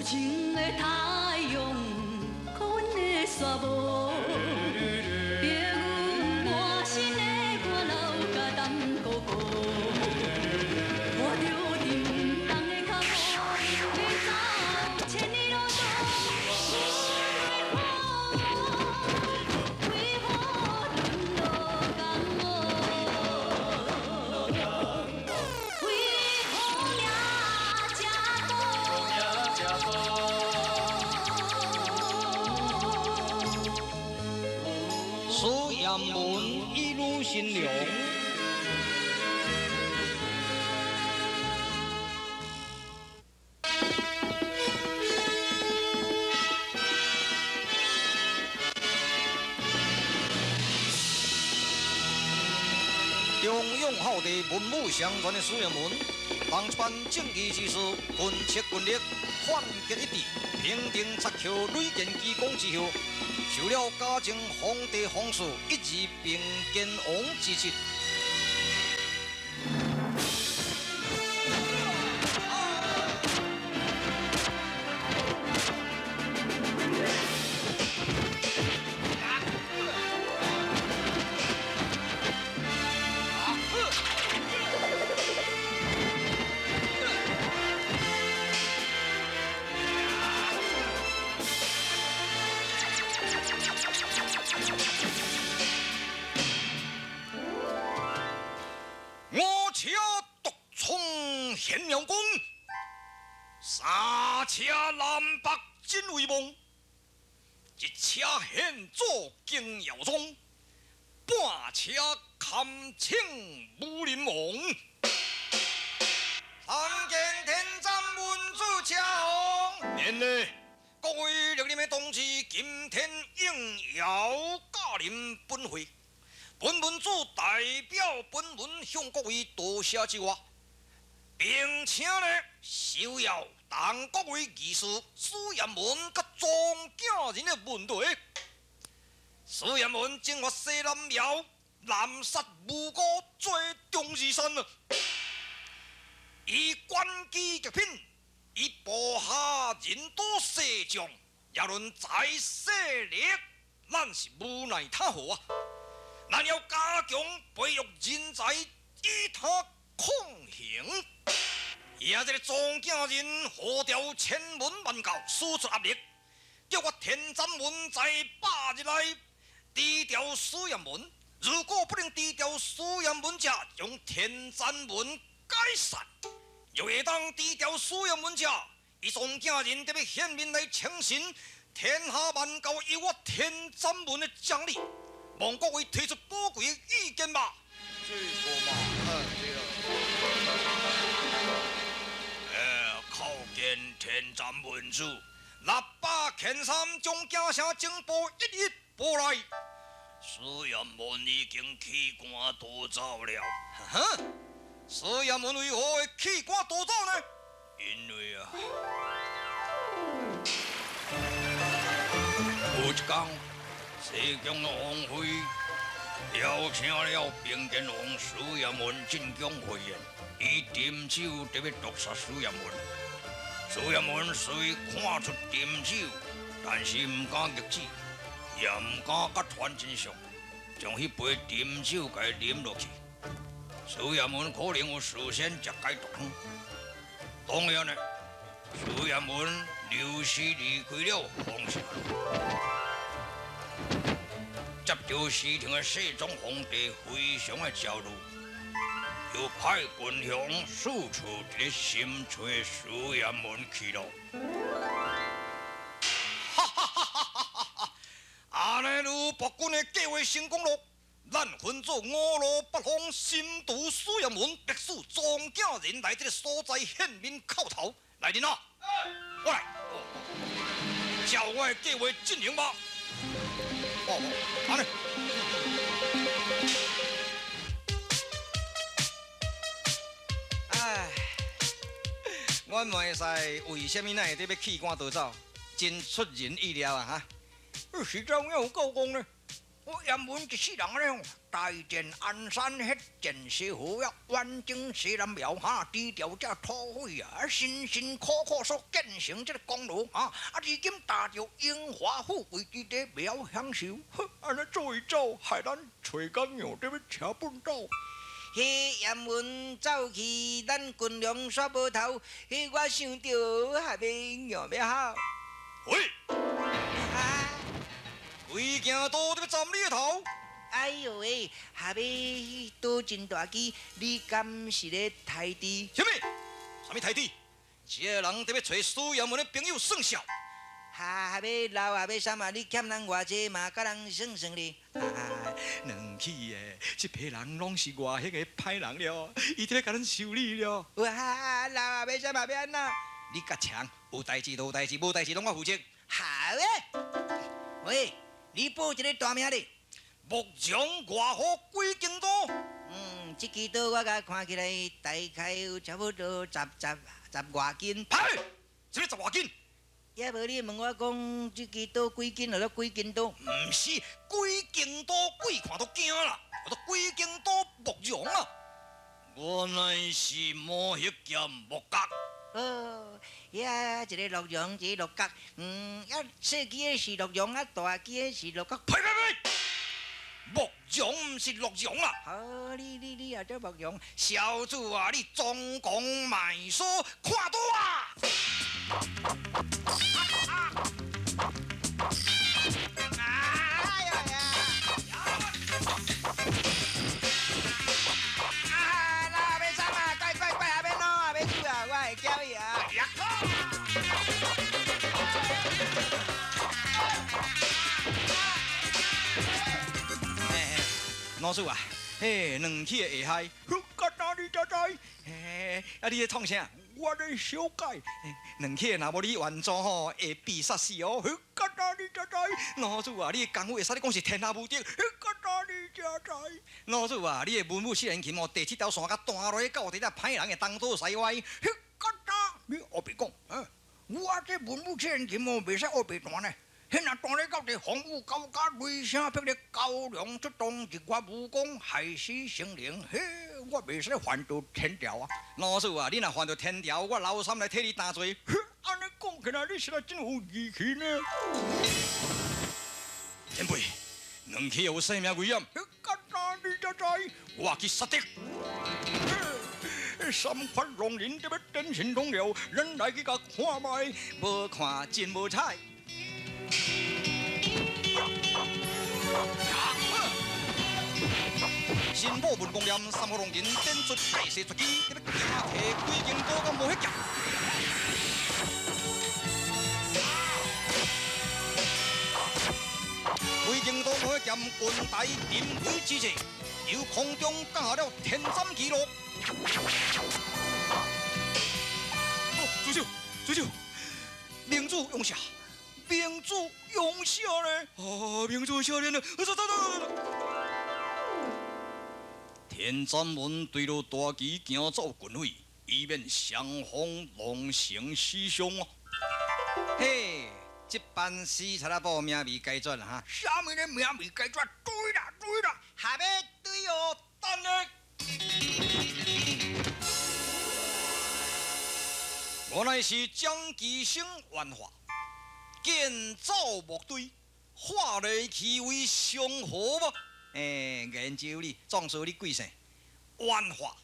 情的太阳，可阮的沙漠。别阮满身的汗流甲淡糊糊，我着沉重的脚步，要走千里路途。为何沦落江湖？为何命这多？苏阳门一路新娘。忠勇好地、文武相传的苏阳门，当一班正义之士，群策群力，团结一致，平定拆桥，累建基功之后，受了嘉靖皇帝封赐一日并肩王之职。我车独冲咸阳宫，三车南北真威猛，一车现做景耀宗，半车堪称武林王。参见天赞文主车王。免礼，各位莅临的同志，今天应邀驾临本会。本文主代表本文向各位多谢之外，并且呢，受邀当各位义士苏彦门甲庄稼人的门队。苏彦门征伐西南苗，南杀吴国，最中之山啊！以关机极品，以部下人多势众，也论在势力，咱是无奈他何啊！咱要加强培育人才，与他抗衡。也这个庄稼人何调千门万教，输出压力，叫我天斩门在8日内低调苏阳门。如果不能低调苏阳门家，用天斩门解散，又会当低调苏阳门家，以庄稼人特别显面来呈现天下万教由我天斩门的奖励。望各位提出宝贵的意见吧。这个嘛，对了。叩见天斩文主，喇叭牵山将家声警报一一报来。苏阳门已经弃官逃走了。哈？苏阳门为何会弃官逃走呢？因为啊，有一天。西江的王妃邀请了并肩王苏阳门进宫会宴，以饮酒特别毒杀苏阳门。苏阳门虽看出饮酒，但是唔敢逆旨，也唔敢甲传真相，将迄杯饮酒给啉落去。苏阳门可能有事先食解毒汤。当然呢，苏阳门流失离开了皇城。接到西廷的世宗皇帝非常的焦虑，又派军将四处伫深陲苏阳门去了。哈哈哈哈哈哈！安尼如博军的计划成功了，咱分做5路8方，深渡苏阳门，迫使庄稼人来这个所在献面叩头。来人啊！我来，照我的计划进行吧。安尼。哎，我嘛会使为什么那会得要弃官逃走，真出人意料啊！哈，史长要有够讲呢。我原本一世人咧，大建安山迄建设好呀，完整西南庙哈，低调这土匪啊，辛辛苦苦所建成这个功劳啊，如今踏着荣华富贵之地，庙享受，安尼做一走，害咱找工样这要车本走。迄严文走去，咱军粮煞无头，迄我想着还袂样要好。喂，啊！规件都在站你个头。哎呦喂，还要倒真大机，你敢是咧台地？什么？什么台底？这个人特别找苏阳文的朋友算小。还要老还要啥嘛？你欠人偌济嘛？甲人算算咧。两起的，这批人拢是外乡的歹人了，伊伫咧甲咱修理了。哇，老还要啥嘛？要安怎？你甲强，有代志就有代志，无代志拢我负责。好诶！喂，你报一个大名咧？目前外户几间多？这支刀我甲看起来大概有差不多十外斤。拍！什么十外斤？也无你问我讲，这支刀几斤就几斤刀？毋是，几间多，鬼看都惊啦！我都几间多木匠啊！原来是磨迄件木角。哦，呀，一个洛阳，一个洛角，小机的是洛阳，大机的是洛角。呸！木匠毋是洛阳啊！好，你也做木匠。小主啊，你总讲卖书看多啊！哎呀呀！那要啥嘛？快，还要弄，还要煮啊！我会教伊啊。老师啊，嘿，两起的下海，干哪你才知？嘿，你咧创啥？我咧小解。两起若无你原装吼，会被杀死哦。干哪你才知？老师啊，你的功夫会使你讲是天下无敌。干哪你才知？老师啊，你的文武四人琴哦，第七条线甲断落去，到底只歹人的东倒西歪。干哪？你后边讲，我这文武四人琴哦，袂使后边断呢。迄若当咧到地荒芜高家雷声霹雳高粱出动，一我武功害死生灵，嘿，我袂使犯到天条啊！老师啊，你若犯到天条，我老三来替你担罪。安尼讲起来，你实在真有义气呢。前辈，两起有生命危险，干哪你才知？我去杀敌。三番龙人这要真神通了，人来去甲看卖，无看真无彩。新宝文公念三号龙人点出解释出击，你要惊摕几间刀甲无迄剑。几间刀无迄剑，军台临危之际，由空中降下了天斩奇录。主手，明主用下。明主用下呢？明主下呢？走！天斩门对着大旗行走军费，以免双方龙成死伤啊！嘿，这班死查拉布名未改转哈？啥物咧名未改转？对啦，还要对哦，等咧。原来是蒋其生原话。建造木堆，化雷气为上河吗？研究你，壮士你贵姓？原话，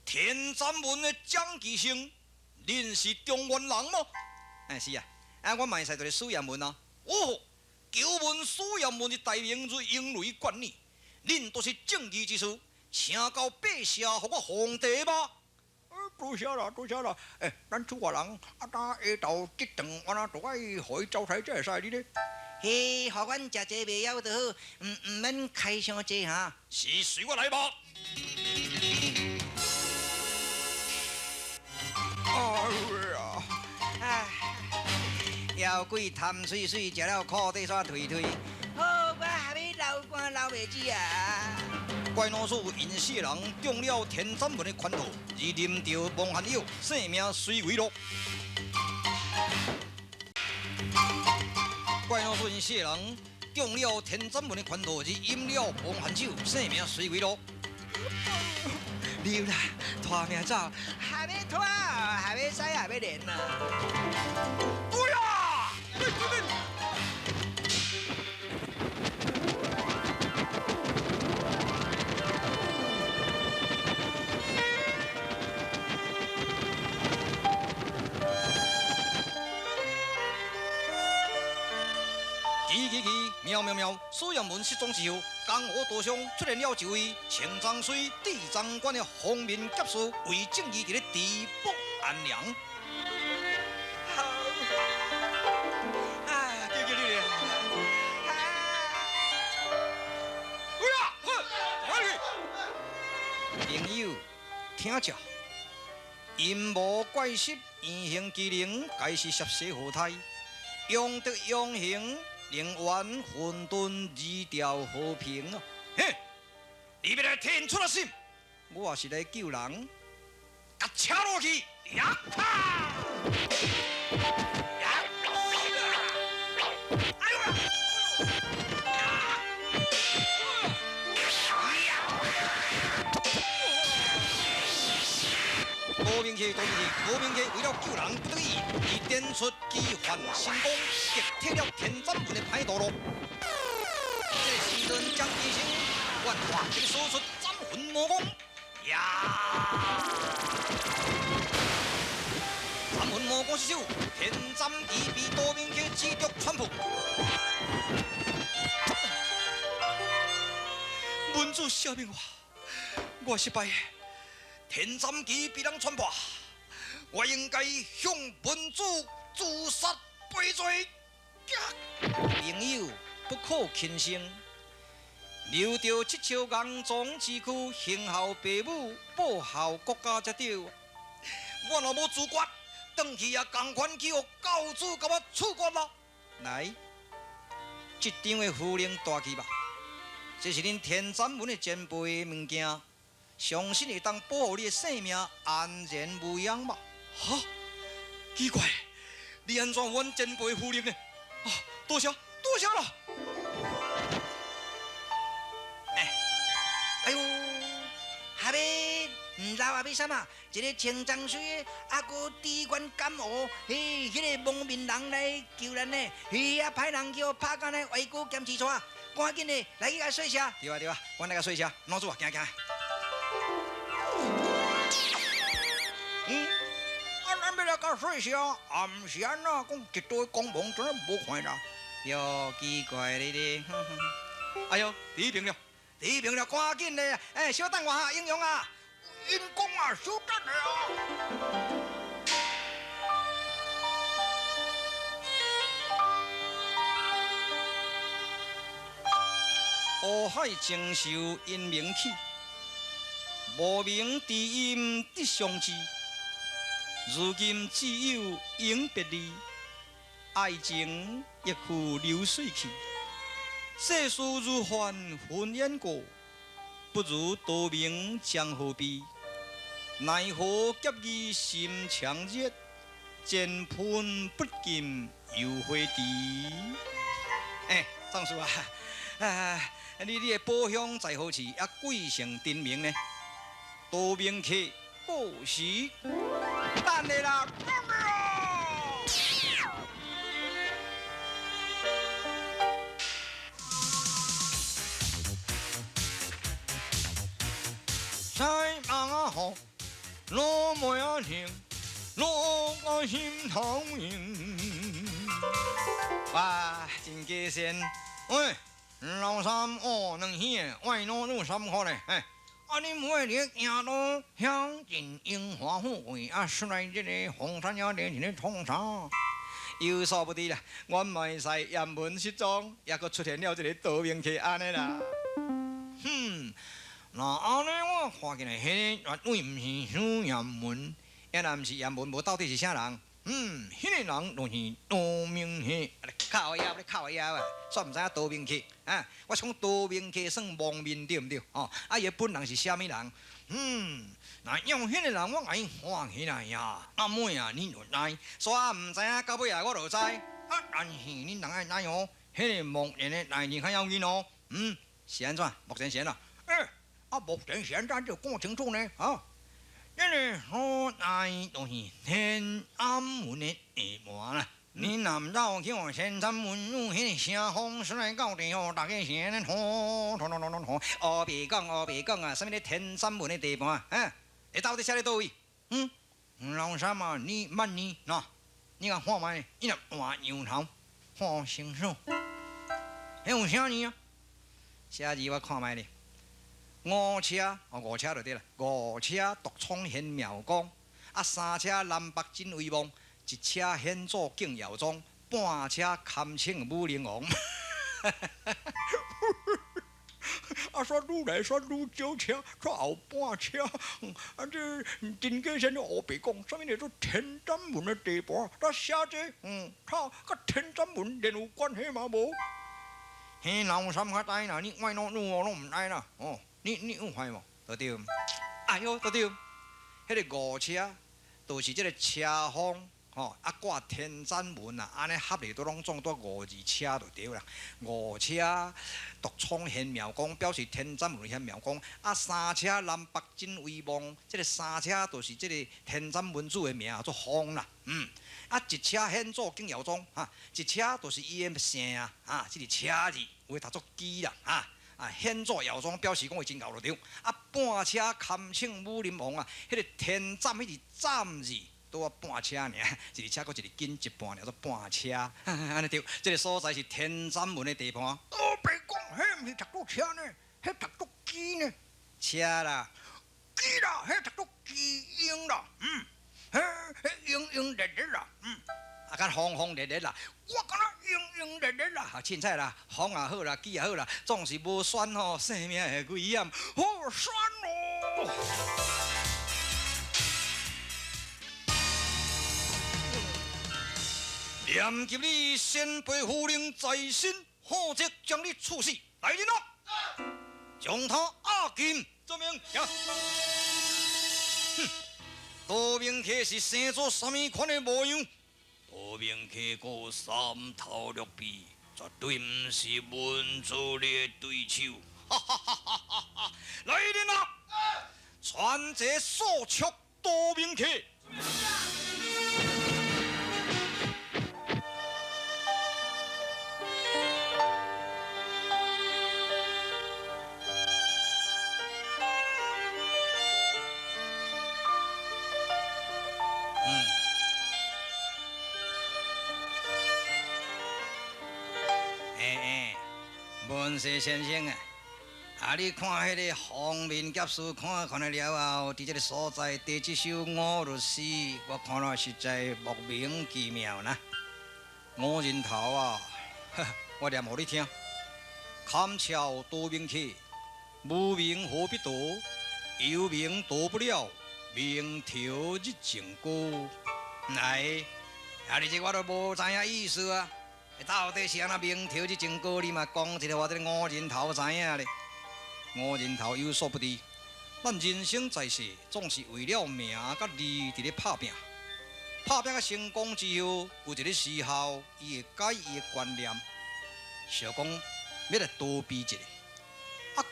天斩门的蒋其生，恁是中原人吗？是啊，我嘛会使就是苏炎门啊。哦，九门苏炎门的大名如英雷冠冕，恁都是正义之士，请到白社给我皇帝吧。多谢啦！咱出外人咱下昼这顿我哪都爱互伊招财这使你咧。嘿，互阮食这袂晓就好，唔免开伤济哈。是随我来吧。妖怪贪水水，食了裤底煞退。好，我还要流汗流袂止啊！怪老鼠因世人中了天斩门的圈套，而啉着蒙汗药，性命虽危落。怪老鼠因世人中了天斩文的拳头，而饮了王汉酒，性命随归咯。溜啦，拖命走，还没拖，还没使，还没练呐。对啊！奇，妙，苏阳门失踪之后，江湖道上出现了一位青章水地藏观的方面劫士，为正义伫咧地保安良。叫你咧！朋友，听着，阴谋怪事，言行机灵，该是摄世后代，用德用行。令愿混沌二条和平啊！嘿，你要来天出了心，我也是来救人，甲车落去，呀啪！哎呦呀！多明气，为了救人不得已，以点出机犯神功，击退了天斩门的歹道路。这个时阵，江医生愿化这个所出斩魂魔功，呀！斩魂魔功失手，天斩机被多明气击中穿破。文主小命我失败。天斩机被人穿破，我应该向文主自杀赔罪。朋友不可轻生，留着七朝硬装之躯，行孝父母，报效国家才对。我若无自觉，回去也同款去予教主甲我处决啦。来，这张的符令带去吧，这是恁天斩门的前辈的物件。相信会当保护你的性命安然无恙吧？哈，奇怪，你安怎有阮前辈夫人呢？啊，多谢了。哎呦，下面唔知话为什么，一个青章水的阿哥地官感冒，迄个蒙面人来救人呢，啊派人叫拍干来围姑兼起抓，赶紧的来去甲说声。对啊，我来甲说声，老主啊，行。咱要来甲说声，暗时啊，讲一堆光芒真无看啦。哟，奇怪你咧！哎呦，第一名了，赶紧的！稍等我哈，英勇啊，运功啊，稍等的啊。湖海承受因名气，无名之音得相知。如今只有永别离，爱情亦付流水去。世事如幻魂烟过，不如多名江河边。奈何劫义心强热，剑喷不禁又会敌。藏叔啊，你的宝香在何处？也贵姓真名呢？多名客过时。等你啦！在马后，路没有停，路我心头硬。哇，真加仙！喂，老三哦，能行，外路三块嘞，啊！你每日行路向尽樱花富贵，出来这个红山呀，连起的冲上，有所不知啦。我卖使雁门失踪，也阁出现了这个多名客安尼啦。那安尼我看起来，迄个绝对毋是苏雁门，也若毋是雁门，无到底是啥人？迄个人就是多名客。靠我腰啊！煞毋知影多名客啊！我讲多名客算蒙面对毋对？哦，啊，伊本人是虾米人？那用迄个人我爱看起来呀，阿妹啊，你就知，煞毋知影到尾啊，我就知。啊，但是恁人爱知哦，迄迄个目前的内容较要紧哦。是安怎？目前是安怎？目前是安怎就讲清楚呢？因为所在就是天安门的下门啦。你南绕桥天安门有迄个声风顺来到地哦，大家先吼。黑白讲啊，什么咧天安门的地盘会到底写咧倒位？老三啊，你慢呢？喏，你甲看卖，伊若换羊头，换成数，迄有啥呢啊？写字我看卖咧。五车就对啦，五车独创显妙光，三车南北真威猛，一车显祖敬尧宗，半车堪称武灵王。说愈来说愈少车，说后半车，这真假先黑白讲，什么叫做天安门的地盘？那写这，他甲天安门连有关系嘛无？嘿，老三较知啦，你外弄我拢唔知啦，你有看无？对，哎哟，对，迄个五车，就是即个车风。挂天安门啊，安尼合理都拢总多五字车就对啦。五车独创显妙光，表示天安门显妙光。三车南北真威猛，即个三车就是即个天安门主的名做风啦。一车显祖敬尧宗一车就是伊的姓即个车字有读作基啦显祖尧宗表示讲伊真牛就对。半车堪称武林王迄个天赞迄个赞字。多半车尔，一个车搁一个紧一半，叫做半车。安尼对，这个所在是天安门的地盘。白讲，迄毋是读作车呢，迄读作机呢。车啦，机啦，迄读作机鹰啦，迄鹰烈烈啦，甲风烈烈啦。我感觉鹰烈烈啦，凊彩啦，风也好啦，机也好啦，总是无选生命的危险，好选哦。念及你先辈夫人在身，何则将你处死？来人啊！将他押进这名下。杜明启是生做什么款的模样？杜明启有三头六臂，绝对不是文主的对手。来人啊！传这速出杜明启。文士先生你看迄个方面甲书看了了后，伫这个所在第这首五律诗，我看了实在莫名其妙呐。五人头我念互你听。堪巧多名客，无名何必多？有名多不了，名条日情高。来，你这我都无知影意思啊。到底是安那名条之情高？你嘛讲一个我这五人头知影咧。五人头有所不知，咱人生在世，总是为了命甲利伫咧拍拼。拍拼甲成功之后，有一个时候，伊会改伊的观念，想讲要来多比一个。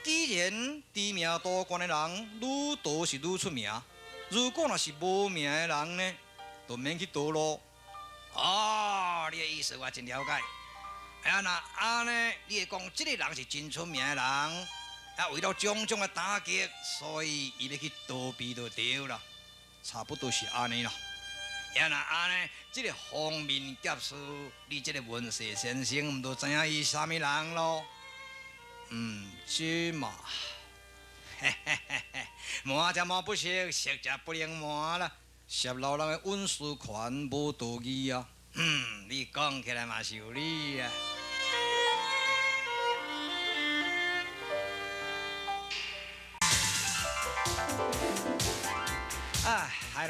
既然知名多官的人愈多是愈出名，如果若是无名的人呢，就免去多咯。你的意思我真了解。那安尼，你会讲这个人是真出名的人，为了种种的打击，所以伊要去逃避就对啦，差不多是安尼啦。那安尼，这个方面教师，你这个文士先生，唔都知影伊啥物人咯？这嘛，满则满不识，识则不能满啦。涉老人的运输权无道义啊！你讲起来嘛是有理啊。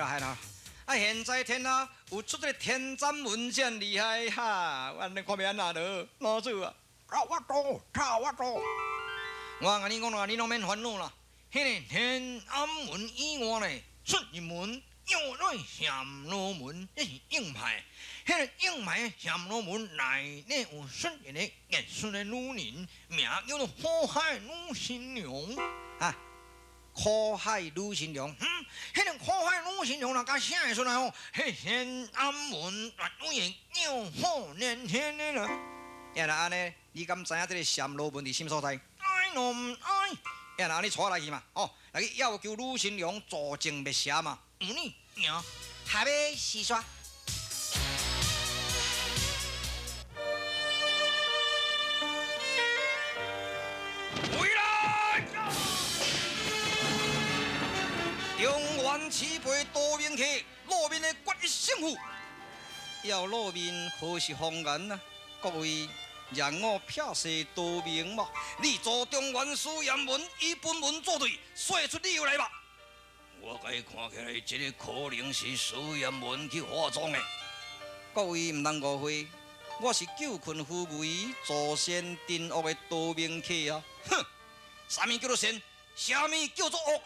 害了！现在天啊，有出这个天斩文真厉害哈！我你看免安那了，老子啊，差我多。我甲你讲啦，你拢免烦恼啦。迄个天安门以外呢，顺义门、又来咸罗门，这是硬派。迄个硬派咸罗门内呢有出现个艺术的女人，名叫做火海女新娘啊。苦海女新娘，迄个苦海女新娘若甲写出来吼，迄县安门女人又好年轻的啦。也若安尼，你敢知影这个咸罗门伫什么所在？爱喏爱，也若安尼带来去嘛，哦，来去要求女新娘助证灭邪嘛，有呢，赢。下尾细说。回来！中原七辈多名客，路面的决一胜负。要路面何时方圆啊？各位，让我撇势多名吧。你做中原书言文，以本文作对，说出理由来吧。我该看起来，这个可能是书言文去化妆的。各位唔通误会，我是救困扶危、助善定恶的多名客啊！哼，啥物叫做善？啥物叫做恶？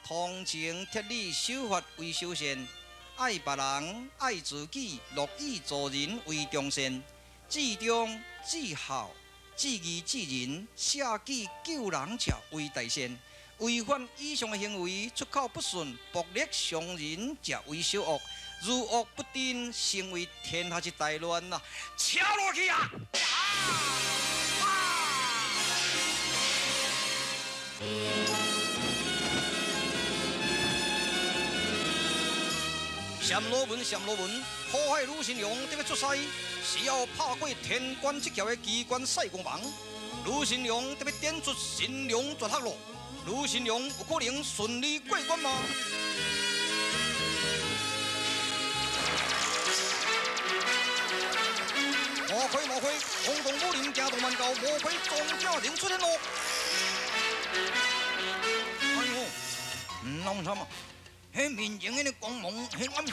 通情贴理、守法为修善，爱别人、爱自己，乐意助人为中善。至忠、至孝、至义、至仁，舍己救人者为大善。违反以上的行为，出口不顺，暴力伤人，者为小恶。如恶不定，成为天下之大乱呐！车落去啊！咸罗门，咸罗门，苦海女新娘得要出世，是要拍过天关这条的机关赛光芒。女新娘得要点出新娘绝学路，女新娘有可能顺利过关吗？莫亏莫亏，轰动武林行动万教，莫亏庄家人出现咯！哎呦，老什么？迄面前迄个光芒，迄俺是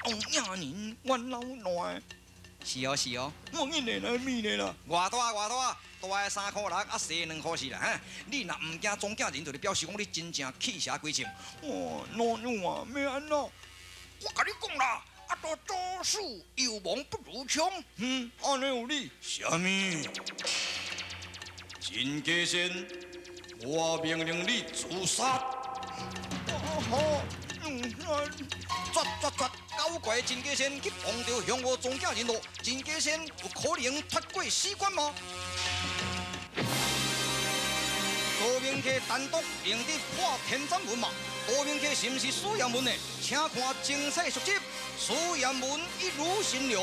王亚人，阮老赖。是哦是哦，我印来啦，面来啦。偌大偌大，大个3块6，啊细2块4啦。哈，你若唔惊庄家人，就表示讲你真正气邪归正。哇，老娘啊，要安怎？我甲你讲啦。啊，多做事有亡不如枪。安尼有理。啥物？金家仙，我命令你自杀。好，绝！搞怪金家仙去碰到向我庄家人咯。金家仙有可能脱过死关吗？多名客单独令你破天斩文嘛？多名客是毋是苏阳文的？请看精细速记。苏阳文一如新娘。